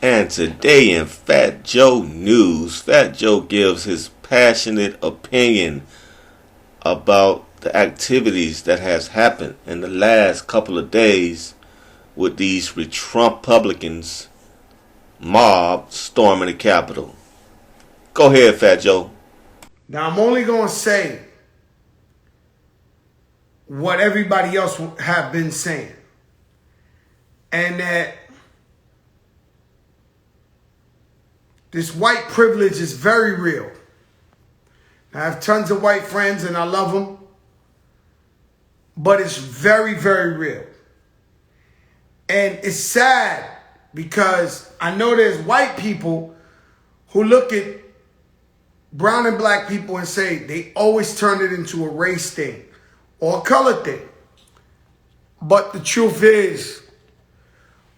And today in Fat Joe News, Fat Joe gives his passionate opinion about the activities that has happened in the last couple of days with these Trump-Publicans mob storming the Capitol. Go ahead, Fat Joe. Now, I'm only going to say what everybody else have been saying. And that this white privilege is very real. I have tons of white friends and I love them. But it's very, very real. And it's sad because I know there's white people who look at brown and black people and say they always turn it into a race thing or a color thing. But the truth is,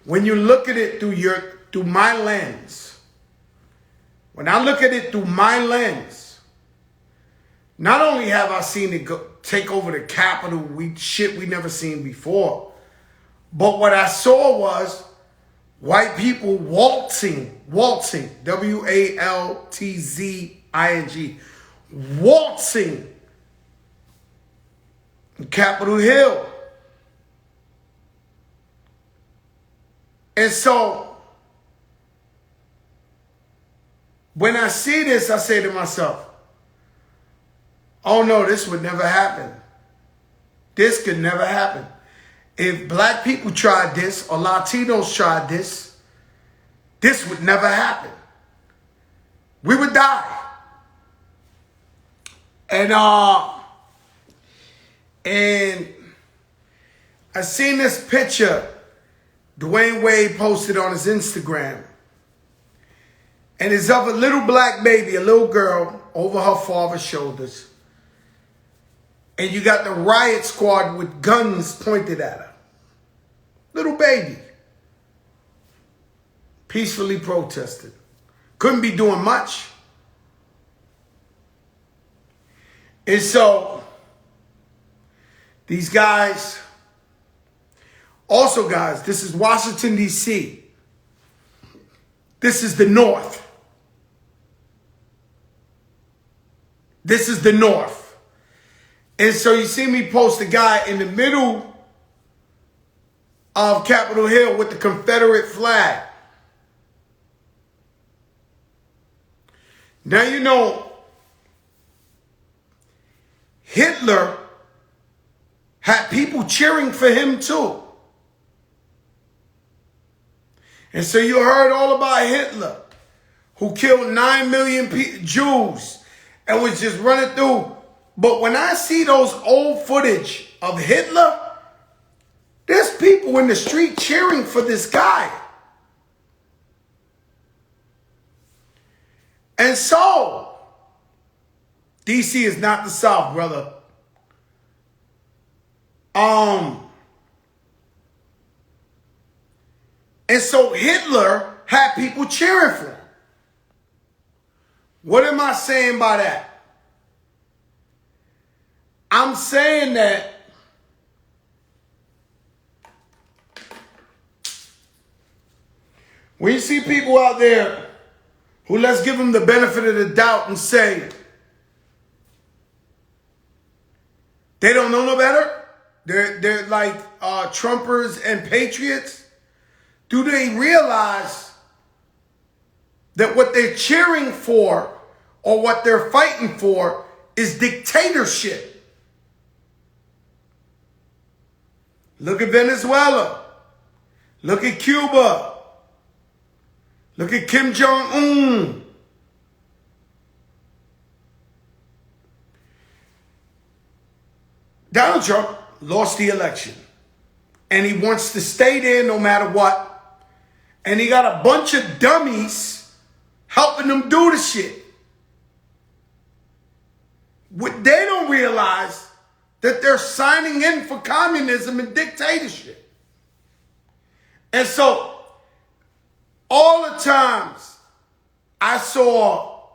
when you look at it through my lens, when I look at it through my lens, not only have I seen it take over the Capitol, shit we never seen before, but what I saw was white people waltzing, W-A-L-T-Z-I-N-G, waltzing Capitol Hill. And so, when I see this, I say to myself, oh no, this would never happen. This could never happen. If black people tried this or Latinos tried this, this would never happen. We would die. And I seen this picture Dwayne Wade posted on his Instagram. And it's of a little black baby, a little girl, over her father's shoulders. And you got the riot squad with guns pointed at her. Little baby. Peacefully protested. Couldn't be doing much. And so, these guys, also guys, this is Washington, D.C. This is the North. This is the North. And so you see me post a guy in the middle of Capitol Hill with the Confederate flag. Now you know, Hitler had people cheering for him too. And so you heard all about Hitler, who killed 9 million Jews and was just running through. But when I see those old footage of Hitler, there's people in the street cheering for this guy. And so, DC is not the South, brother. And so Hitler had people cheering for him. What am I saying by that? I'm saying that when you see people out there who, let's give them the benefit of the doubt and say they don't know no better, they're like Trumpers and patriots, do they realize that what they're cheering for or what they're fighting for is dictatorship? Look at Venezuela. Look at Cuba. Look at Kim Jong-un. Donald Trump lost the election. And he wants to stay there no matter what. And he got a bunch of dummies helping him do the shit. What they don't realize that they're signing in for communism and dictatorship. And so, all the times I saw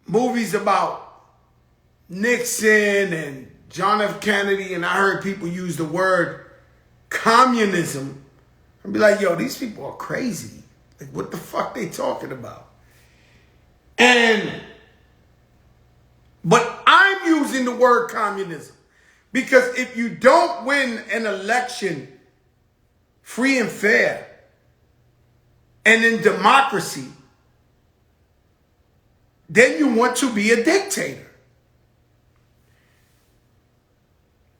movies about Nixon and John F. Kennedy, and I heard people use the word communism, I'd be like, yo, these people are crazy. Like, what the fuck they talking about? But I'm using the word communism because if you don't win an election free and fair and in democracy, then you want to be a dictator.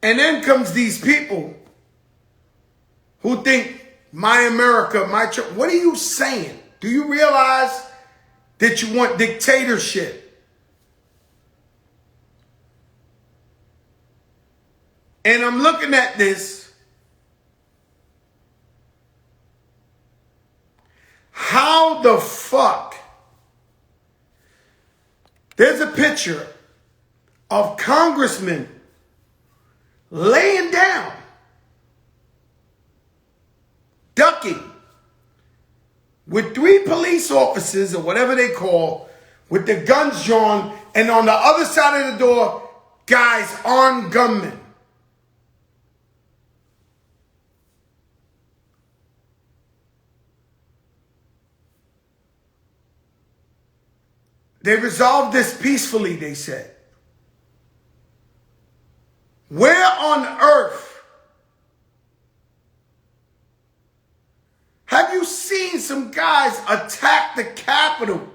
And then comes these people who think my America, my church. What are you saying? Do you realize that you want dictatorship? And I'm looking at this. How the fuck? There's a picture of congressmen laying down, ducking, with 3 police officers or whatever they call, with their guns drawn, and on the other side of the door, guys, armed gunmen. They resolved this peacefully, they said. Where on earth have you seen some guys attack the Capitol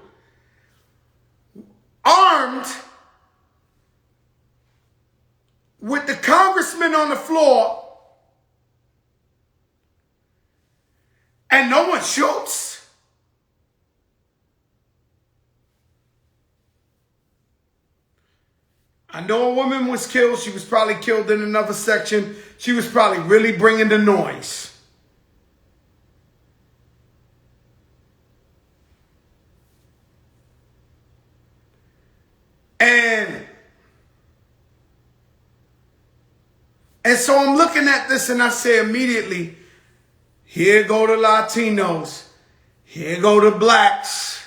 armed with the congressman on the floor and no one shoots? I know a woman was killed. She was probably killed in another section. She was probably really bringing the noise. And so I'm looking at this and I say immediately, here go the Latinos. Here go the blacks.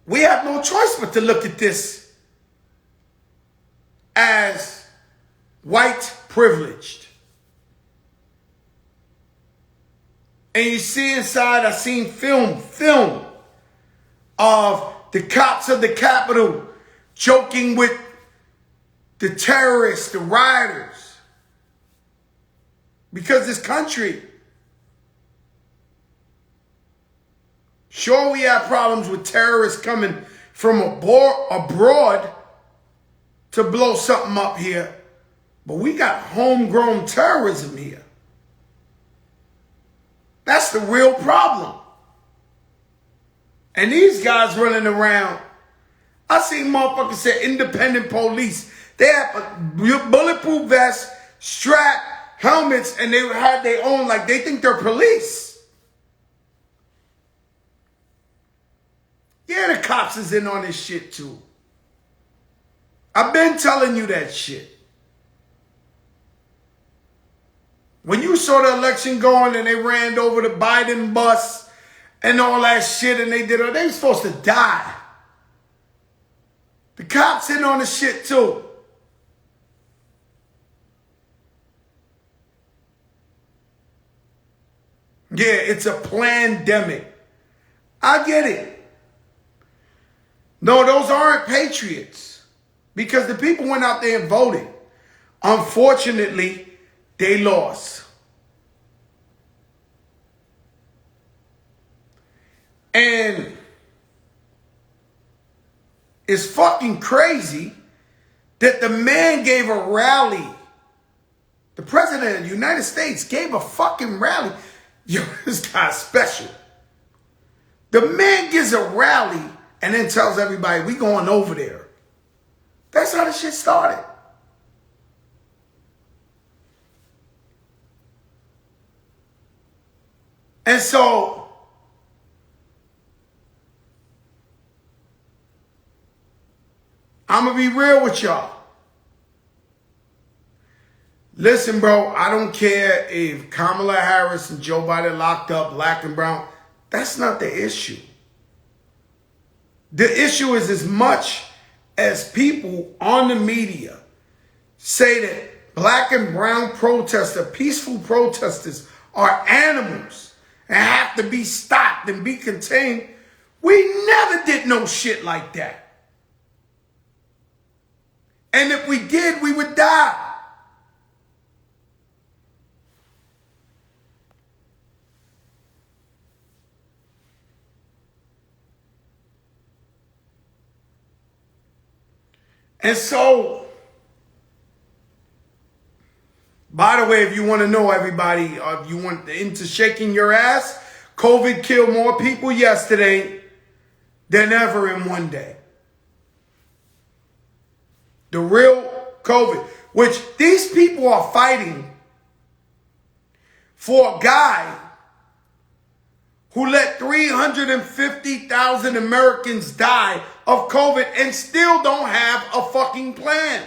We have no choice but to look at this as white privileged. And you see inside, I seen film of the cops of the Capitol joking with the terrorists, the rioters. Because this country, sure, we have problems with terrorists coming from abroad to blow something up here, but we got homegrown terrorism here. That's the real problem. And these guys running around, I seen motherfuckers say independent police. They have bulletproof vests, strap, helmets, and they had their own, like they think they're police. Yeah, the cops is in on this shit too. I've been telling you that shit. When you saw the election going and they ran over the Biden bus and all that shit and they were supposed to die. The cops in on the shit too. Yeah, it's a plandemic. I get it. No, those aren't patriots because the people went out there and voted. Unfortunately, they lost. And it's fucking crazy that the man gave a rally. The president of the United States gave a fucking rally. Yo, this guy's special. The man gives a rally and then tells everybody, we going over there. That's how the shit started. And so, I'm going to be real with y'all. Listen, bro, I don't care if Kamala Harris and Joe Biden locked up black and brown. That's not the issue. The issue is as much as people on the media say that black and brown protesters, peaceful protesters, are animals and have to be stopped and be contained. We never did no shit like that. And if we did, we would die. And so, by the way, if you want to know, everybody, if you want into shaking your ass, COVID killed more people yesterday than ever in one day. The real COVID, which these people are fighting for a guy who let 350,000 Americans die of COVID and still don't have a fucking plan.